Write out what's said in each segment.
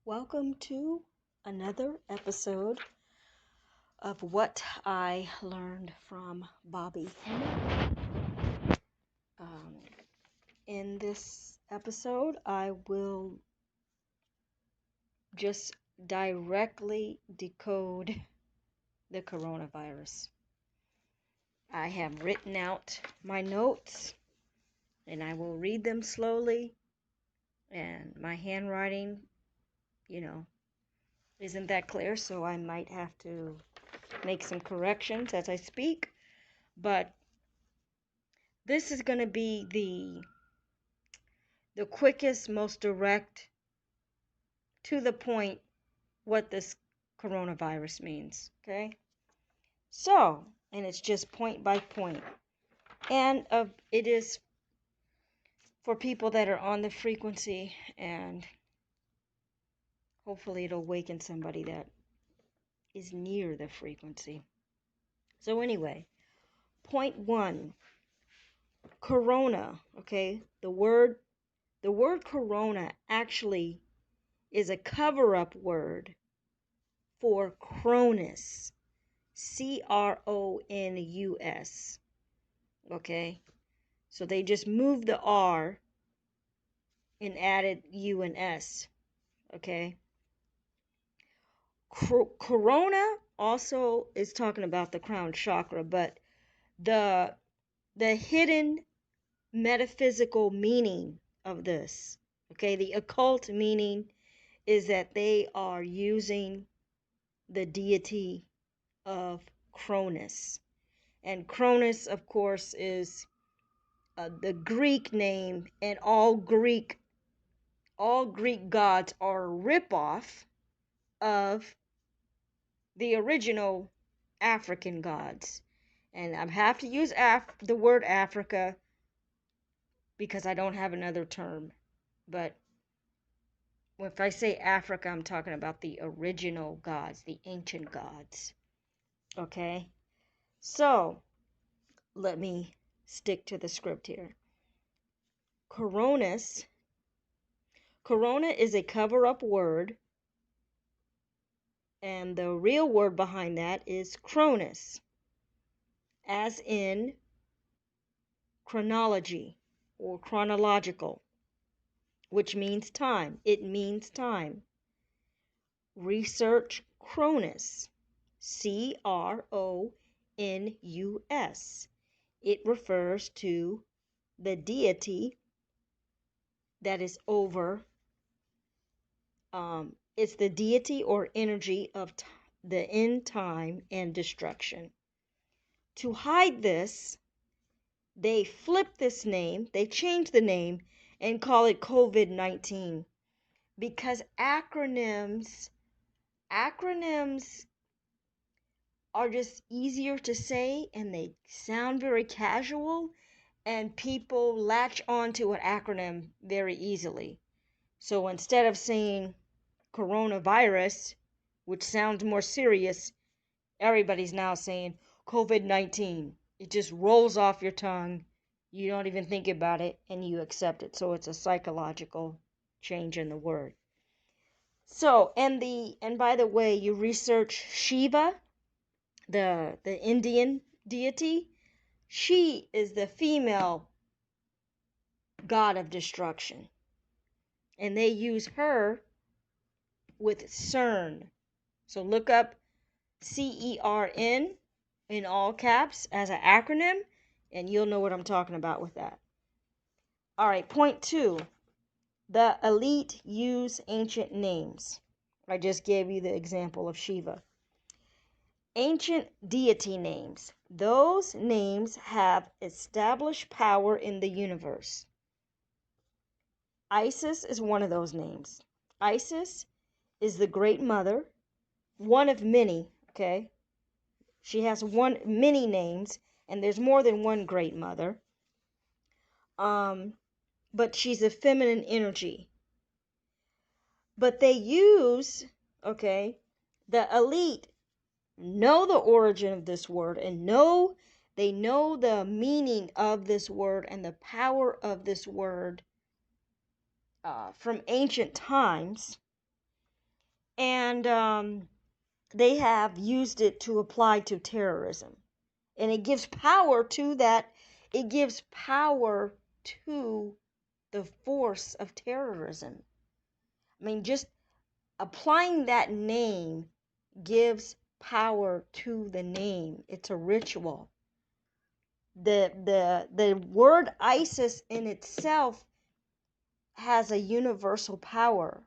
Welcome to another episode of What I Learned from Bobby Hemmit. In this episode, I will just directly decode the coronavirus. I have written out my notes and I will read them slowly, and my handwriting, isn't that clear, so I might have to make some corrections as I speak, but this is going to be the quickest, most direct, to the point, what this coronavirus means, okay? So, and it's just point by point. And it is for people that are on the frequency, and hopefully it'll awaken somebody that is near the frequency. So anyway, point one, corona, okay? The word corona actually is a cover-up word for Cronus, Cronus, okay? So they just moved the R and added U and S, okay? Corona also is talking about the crown chakra, but the hidden metaphysical meaning of this, okay, the occult meaning is that they are using the deity of Cronus. And Cronus, of course, is the Greek name, and all Greek gods are a ripoff of the original African gods. And I have to use the word Africa because I don't have another term. But if I say Africa, I'm talking about the original gods, the ancient gods. Okay? So, let me stick to the script here. Corona is a cover-up word, and the real word behind that is Cronus, as in chronology or chronological, which means time. It means time. Research Cronus, Cronus. It refers to the deity that is over. It's the deity or energy of the end time and destruction. To hide this, they flip this name, they change the name and call it COVID-19, because acronyms are just easier to say, and they sound very casual, and people latch onto an acronym very easily. So instead of saying coronavirus, which sounds more serious, everybody's now saying COVID-19. It just rolls off your tongue. You don't even think about it, and you accept it. So it's a psychological change in the word. So, and by the way, you research Shiva, the Indian deity. She is the female god of destruction, and they use her with CERN. So look up CERN in all caps as an acronym, and you'll know what I'm talking about with that. All right, point two, the elite use ancient names. I just gave you the example of Shiva. Ancient deity names. Those names have established power in the universe. Isis is one of those names. Isis is the great mother, one of many, okay? She has many names, and there's more than one great mother. But she's a feminine energy. But they use, okay, the elite know the origin of this word, and they know the meaning of this word and the power of this word from ancient times. And they have used it to apply to terrorism. And it gives power to that. It gives power to the force of terrorism. I mean, just applying that name gives power to the name. It's a ritual. The word ISIS in itself has a universal power.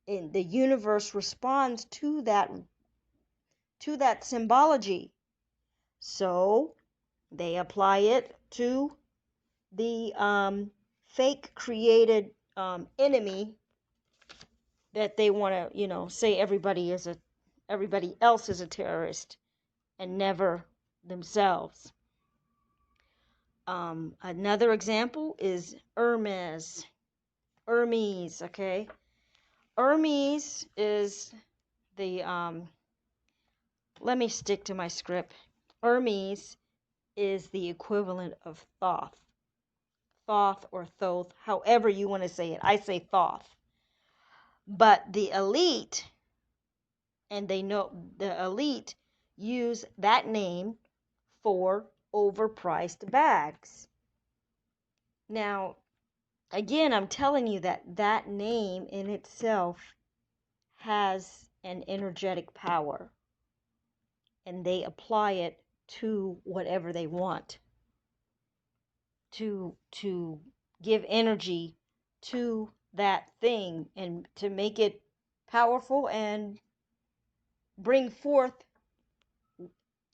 And the universe responds to that symbology. So they apply it to the fake created enemy that they want to, say everybody else is a terrorist and never themselves. Another example is Hermes. Hermes, okay? Hermes is the let me stick to my script. Hermes is the equivalent of Thoth. Thoth or Thoth, however you want to say it. I say Thoth. But the elite, and they know the elite use that name for overpriced bags. Now, again, I'm telling you that name in itself has an energetic power, and they apply it to whatever they want to give energy to that thing and to make it powerful and bring forth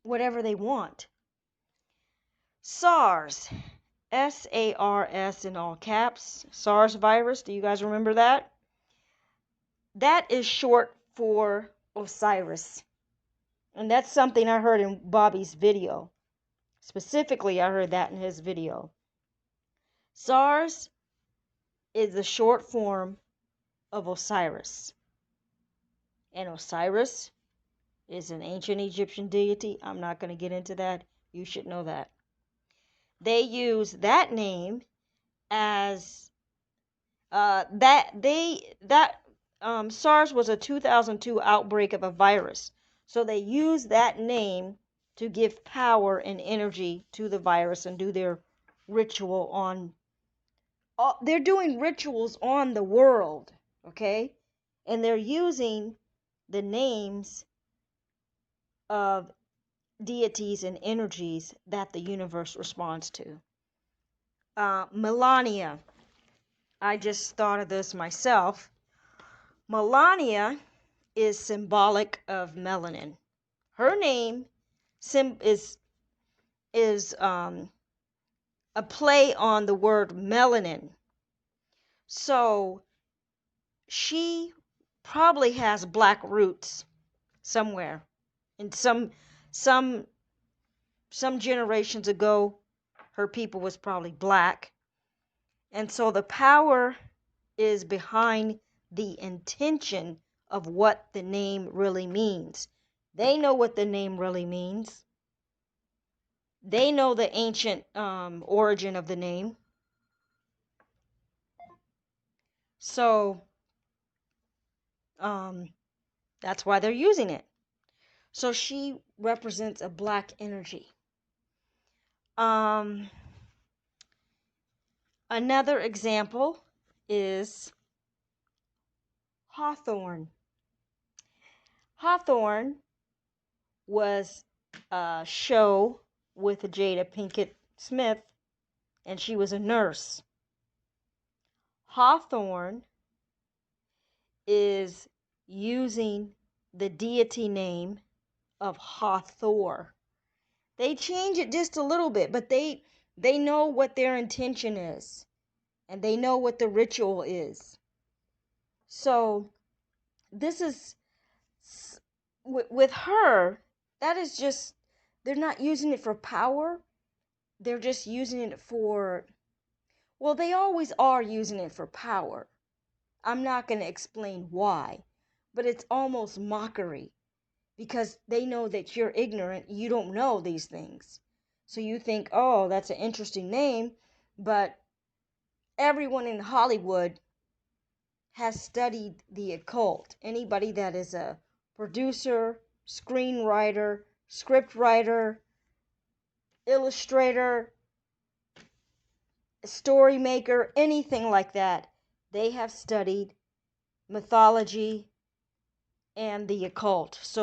whatever they want. SARS, SARS in all caps, SARS virus. Do you guys remember that? That is short for Osiris. And that's something I heard in Bobby's video. Specifically, I heard that in his video. SARS is the short form of Osiris. And Osiris is an ancient Egyptian deity. I'm not going to get into that. You should know that. They use that name as SARS was a 2002 outbreak of a virus. So they use that name to give power and energy to the virus and do their ritual on. They're doing rituals on the world, okay? And they're using the names of deities and energies that the universe responds to. Melania. I just thought of this myself. Melania is symbolic of melanin. Her name is a play on the word melanin. So she probably has black roots somewhere. In some generations ago, her people was probably black. And so the power is behind the intention of what the name really means. They know what the name really means. They know the ancient origin of the name. So that's why they're using it. So she represents a black energy. Another example is Hawthorne. Hawthorne was a show with Jada Pinkett Smith, and she was a nurse. Hawthorne is using the deity name of Hathor. They change it just a little bit, but they know what their intention is, and they know what the ritual is. So this is with her, that is just, they're not using it for power. They're just using it for, well, they always are using it for power. I'm not going to explain why, but it's almost mockery because they know that you're ignorant. You don't know these things. So you think, oh, that's an interesting name, but everyone in Hollywood has studied the occult. Anybody that is a producer, screenwriter, scriptwriter, illustrator, story maker, anything like that, they have studied mythology and the occult. So